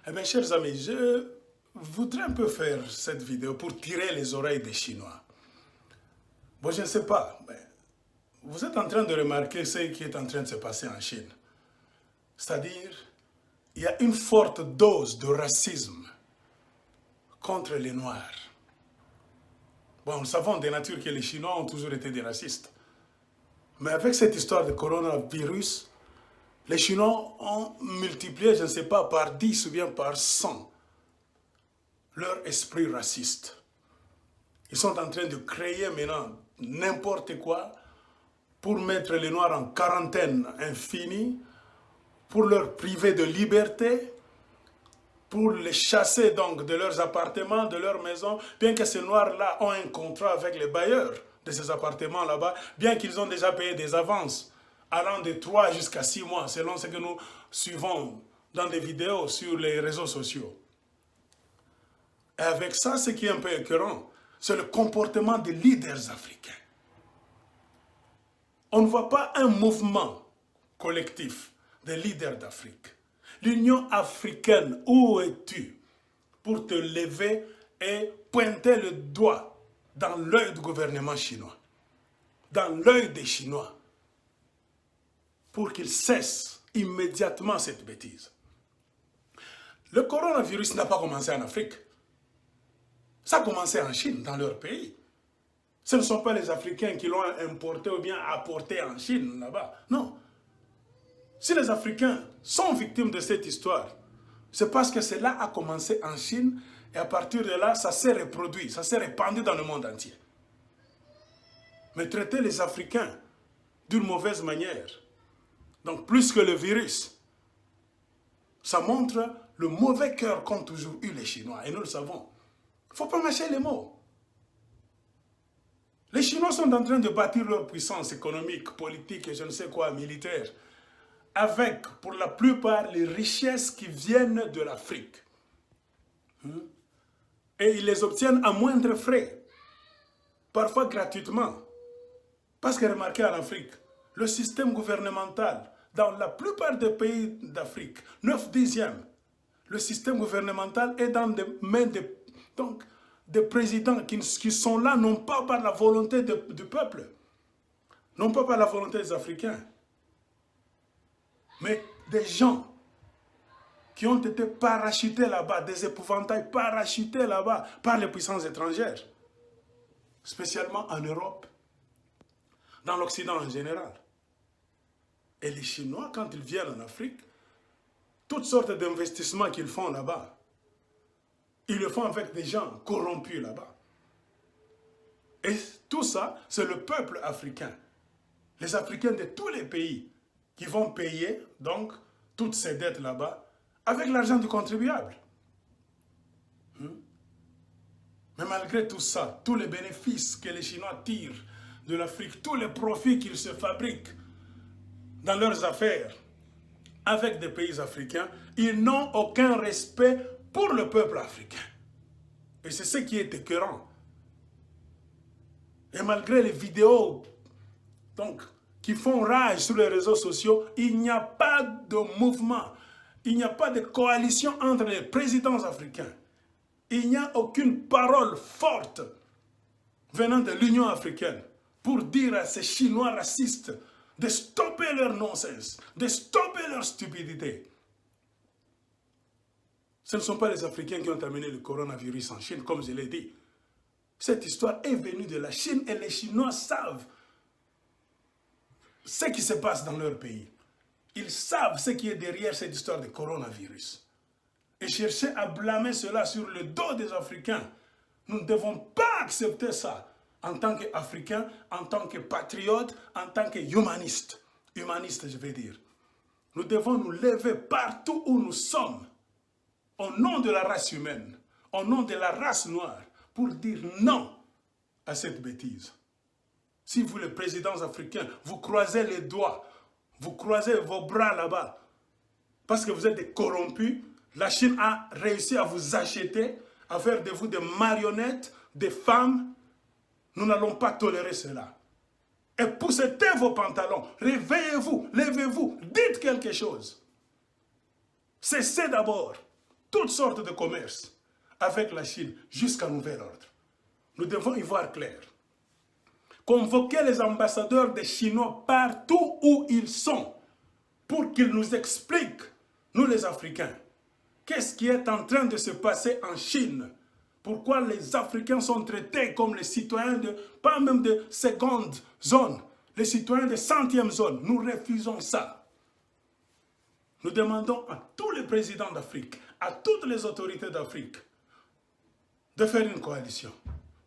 Eh bien, chers amis, je voudrais un peu faire cette vidéo pour tirer les oreilles des Chinois. Bon, je ne sais pas, mais vous êtes en train de remarquer ce qui est en train de se passer en Chine. C'est-à-dire, il y a une forte dose de racisme contre les Noirs. Bon, nous savons de nature que les Chinois ont toujours été des racistes. Mais avec cette histoire de coronavirus, les Chinois ont multiplié, je ne sais pas, par 10 ou bien par 100 leur esprit raciste. Ils sont en train de créer maintenant n'importe quoi pour mettre les Noirs en quarantaine infinie, pour leur priver de liberté, pour les chasser donc de leurs appartements, de leurs maisons, bien que ces Noirs-là ont un contrat avec les bailleurs de ces appartements là-bas, bien qu'ils ont déjà payé des avances allant de 3 jusqu'à 6 mois, selon ce que nous suivons dans des vidéos sur les réseaux sociaux. Et avec ça, ce qui est un peu écœurant, c'est le comportement des leaders africains. On ne voit pas un mouvement collectif des leaders d'Afrique. L'Union africaine, où es-tu pour te lever et pointer le doigt dans l'œil du gouvernement chinois, dans l'œil des Chinois, pour qu'ils cessent immédiatement cette bêtise? Le coronavirus n'a pas commencé en Afrique. Ça a commencé en Chine, dans leur pays. Ce ne sont pas les Africains qui l'ont importé ou bien apporté en Chine, là-bas. Non. Si les Africains sont victimes de cette histoire, c'est parce que cela a commencé en Chine et à partir de là, ça s'est reproduit, ça s'est répandu dans le monde entier. Mais traiter les Africains d'une mauvaise manière, donc plus que le virus, ça montre le mauvais cœur qu'ont toujours eu les Chinois, et nous le savons. Il ne faut pas mâcher les mots. Les Chinois sont en train de bâtir leur puissance économique, politique et je ne sais quoi, militaire, avec, pour la plupart, les richesses qui viennent de l'Afrique. Et ils les obtiennent à moindre frais, parfois gratuitement. Parce que remarquez en Afrique, le système gouvernemental, dans la plupart des pays d'Afrique, 9/10, le système gouvernemental est dans les mains des présidents qui sont là non pas par la volonté du peuple, non pas par la volonté des Africains, mais des gens qui ont été parachutés là-bas, des épouvantails parachutés là-bas par les puissances étrangères, spécialement en Europe, dans l'Occident en général. Et les Chinois, quand ils viennent en Afrique, toutes sortes d'investissements qu'ils font là-bas, ils le font avec des gens corrompus là-bas. Et tout ça, c'est le peuple africain, les Africains de tous les pays, qui vont payer donc toutes ces dettes là-bas avec l'argent du contribuable. Mais malgré tout ça, tous les bénéfices que les Chinois tirent de l'Afrique, tous les profits qu'ils se fabriquent dans leurs affaires avec des pays africains, ils n'ont aucun respect pour le peuple africain. Et c'est ce qui est écœurant. Et malgré les vidéos qui font rage sur les réseaux sociaux, il n'y a pas de mouvement, il n'y a pas de coalition entre les présidents africains. Il n'y a aucune parole forte venant de l'Union africaine pour dire à ces Chinois racistes de stopper leur non-sens, de stopper leur stupidité. Ce ne sont pas les Africains qui ont amené le coronavirus en Chine, comme je l'ai dit. Cette histoire est venue de la Chine et les Chinois savent ce qui se passe dans leur pays. Ils savent ce qui est derrière cette histoire de coronavirus. Et chercher à blâmer cela sur le dos des Africains, nous ne devons pas accepter ça en tant qu'Africains, en tant que patriotes, en tant que humanistes. Humanistes, je vais dire. Nous devons nous lever partout où nous sommes, au nom de la race humaine, au nom de la race noire, pour dire non à cette bêtise. Si vous, les présidents africains, vous croisez les doigts, vous croisez vos bras là-bas, parce que vous êtes des corrompus, la Chine a réussi à vous acheter, à faire de vous des marionnettes, des femmes. Nous n'allons pas tolérer cela. Et poussez vos pantalons, réveillez-vous, levez-vous, dites quelque chose. Cessez d'abord toutes sortes de commerces avec la Chine jusqu'à nouvel ordre. Nous devons y voir clair. Convoquer les ambassadeurs des Chinois partout où ils sont pour qu'ils nous expliquent, nous les Africains, qu'est-ce qui est en train de se passer en Chine. Pourquoi les Africains sont traités comme les citoyens de, pas même de seconde zone, les citoyens de centième zone. Nous refusons ça. Nous demandons à tous les présidents d'Afrique, à toutes les autorités d'Afrique, de faire une coalition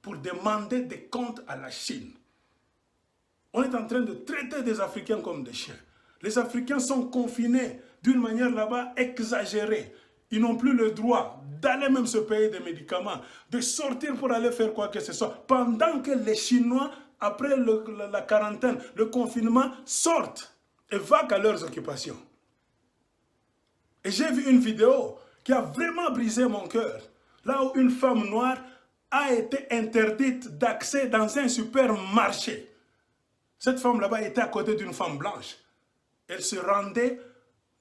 pour demander des comptes à la Chine. On est en train de traiter des Africains comme des chiens. Les Africains sont confinés d'une manière là-bas exagérée. Ils n'ont plus le droit d'aller même se payer des médicaments, de sortir pour aller faire quoi que ce soit, pendant que les Chinois, après la quarantaine, le confinement, sortent et vaquent à leurs occupations. Et j'ai vu une vidéo qui a vraiment brisé mon cœur, là où une femme noire a été interdite d'accès dans un supermarché. Cette femme là-bas était à côté d'une femme blanche. Elle se rendait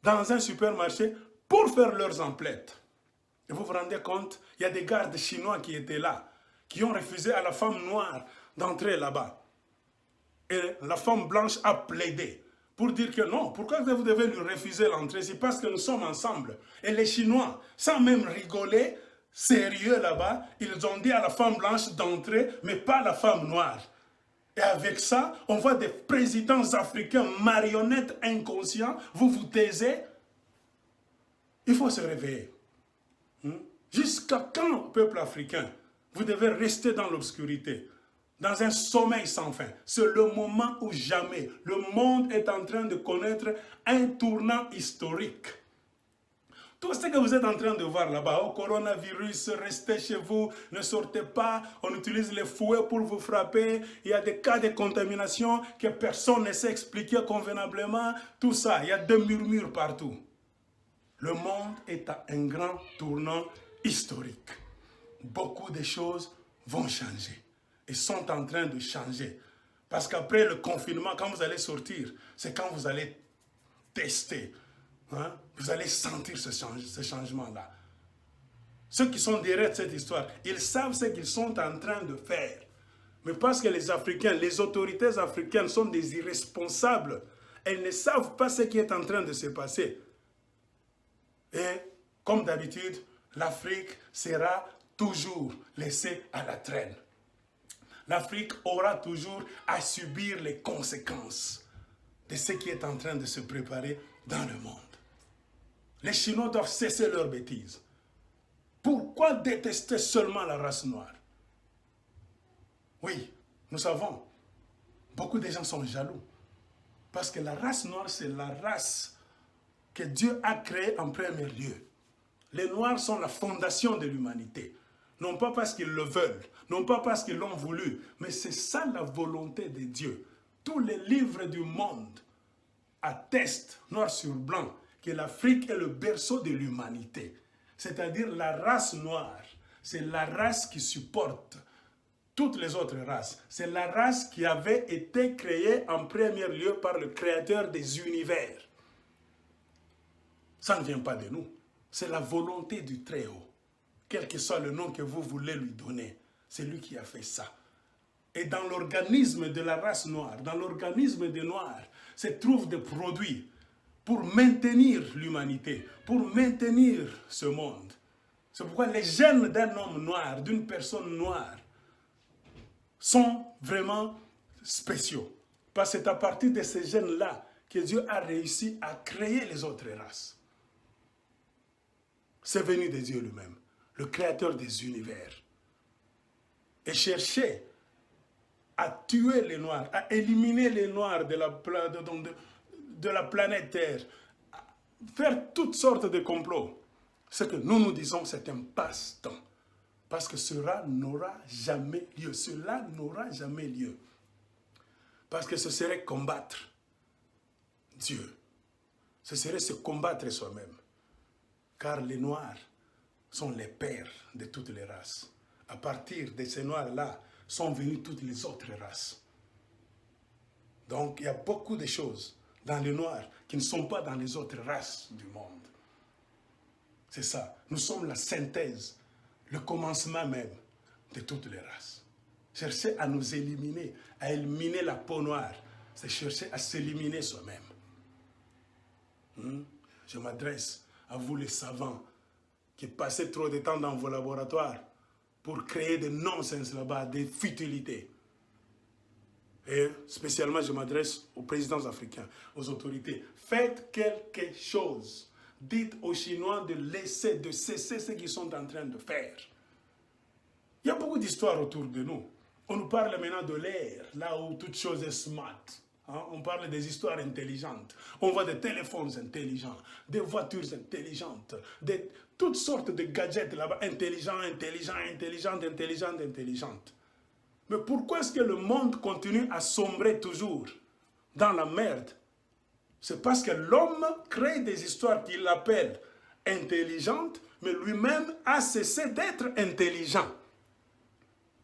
dans un supermarché pour faire leurs emplettes. Et vous vous rendez compte, il y a des gardes chinois qui étaient là, qui ont refusé à la femme noire d'entrer là-bas. Et la femme blanche a plaidé pour dire que non, pourquoi vous devez lui refuser l'entrée? C'est parce que nous sommes ensemble. Et les Chinois, sans même rigoler, sérieux là-bas, ils ont dit à la femme blanche d'entrer, mais pas la femme noire. Et avec ça, on voit des présidents africains marionnettes inconscients. Vous vous taisez. Il faut se réveiller. Jusqu'à quand, peuple africain, vous devez rester dans l'obscurité, dans un sommeil sans fin? C'est le moment où jamais le monde est en train de connaître un tournant historique. Tout ce que vous êtes en train de voir là-bas, au coronavirus, restez chez vous, ne sortez pas, on utilise les fouets pour vous frapper, il y a des cas de contamination que personne ne sait expliquer convenablement, tout ça, il y a des murmures partout. Le monde est à un grand tournant historique. Beaucoup de choses vont changer et sont en train de changer. Parce qu'après le confinement, quand vous allez sortir, c'est quand vous allez tester. Vous allez sentir ce changement-là. Ceux qui sont derrière cette histoire, ils savent ce qu'ils sont en train de faire. Mais parce que les Africains, les autorités africaines sont des irresponsables, elles ne savent pas ce qui est en train de se passer. Et comme d'habitude, l'Afrique sera toujours laissée à la traîne. L'Afrique aura toujours à subir les conséquences de ce qui est en train de se préparer dans le monde. Les Chinois doivent cesser leurs bêtises. Pourquoi détester seulement la race noire? Oui, nous savons, beaucoup de gens sont jaloux. Parce que la race noire, c'est la race que Dieu a créée en premier lieu. Les Noirs sont la fondation de l'humanité. Non pas parce qu'ils le veulent, non pas parce qu'ils l'ont voulu, mais c'est ça la volonté de Dieu. Tous les livres du monde attestent, noir sur blanc, que l'Afrique est le berceau de l'humanité. C'est-à-dire la race noire, c'est la race qui supporte toutes les autres races. C'est la race qui avait été créée en premier lieu par le créateur des univers. Ça ne vient pas de nous. C'est la volonté du Très-Haut. Quel que soit le nom que vous voulez lui donner, c'est lui qui a fait ça. Et dans l'organisme de la race noire, dans l'organisme des Noirs, se trouvent des produits pour maintenir l'humanité, pour maintenir ce monde. C'est pourquoi les gènes d'un homme noir, d'une personne noire, sont vraiment spéciaux. Parce que c'est à partir de ces gènes-là que Dieu a réussi à créer les autres races. C'est venu de Dieu lui-même, le créateur des univers. Et chercher à tuer les Noirs, à éliminer les Noirs de la planète Terre, à faire toutes sortes de complots. Ce que nous disons, c'est un passe-temps. Parce que cela n'aura jamais lieu. Cela n'aura jamais lieu. Parce que ce serait combattre Dieu. Ce serait se combattre soi-même. Car les Noirs sont les pères de toutes les races. À partir de ces Noirs-là, sont venues toutes les autres races. Donc, il y a beaucoup de choses dans les Noirs qui ne sont pas dans les autres races du monde. C'est ça. Nous sommes la synthèse, le commencement même de toutes les races. Chercher à nous éliminer, à éliminer la peau noire, c'est chercher à s'éliminer soi-même. Je m'adresse à vous les savants qui passez trop de temps dans vos laboratoires pour créer des nonsense là-bas, des futilités. Et spécialement, je m'adresse aux présidents africains, aux autorités. Faites quelque chose. Dites aux Chinois de cesser ce qu'ils sont en train de faire. Il y a beaucoup d'histoires autour de nous. On nous parle maintenant de l'ère, là où toute chose est smart. On parle des histoires intelligentes. On voit des téléphones intelligents, des voitures intelligentes, toutes sortes de gadgets là-bas, intelligents. Mais pourquoi est-ce que le monde continue à sombrer toujours dans la merde? C'est parce que l'homme crée des histoires qu'il appelle intelligentes, mais lui-même a cessé d'être intelligent.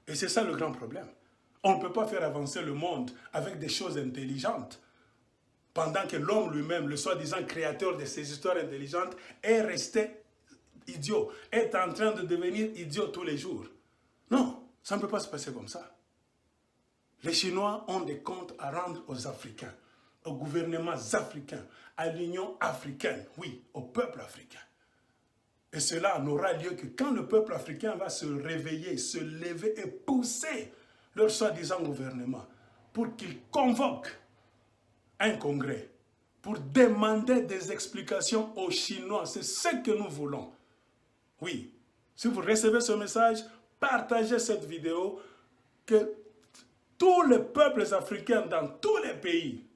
Et c'est ça le grand problème. On ne peut pas faire avancer le monde avec des choses intelligentes pendant que l'homme lui-même, le soi-disant créateur de ces histoires intelligentes, est resté idiot, est en train de devenir idiot tous les jours. Non, ça ne peut pas se passer comme ça. Les Chinois ont des comptes à rendre aux Africains, aux gouvernements africains, à l'Union africaine, oui, au peuple africain. Et cela n'aura lieu que quand le peuple africain va se réveiller, se lever et pousser leur soi-disant gouvernement pour qu'il convoque un congrès pour demander des explications aux Chinois. C'est ce que nous voulons. Oui, si vous recevez ce message, partagez cette vidéo, que tous les peuples africains dans tous les pays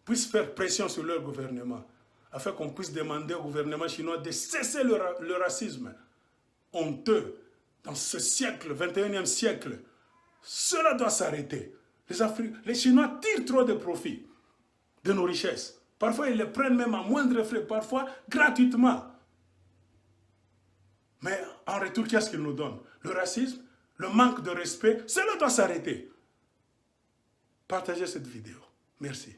puissent faire pression sur leur gouvernement, afin qu'on puisse demander au gouvernement chinois de cesser le racisme honteux dans ce siècle, 21e siècle. Cela doit s'arrêter. Les Chinois tirent trop de profit de nos richesses. Parfois, ils les prennent même à moindre frais, parfois gratuitement. Mais en retour, qu'est-ce qu'ils nous donnent? Le racisme, le manque de respect, cela doit s'arrêter. Partagez cette vidéo. Merci.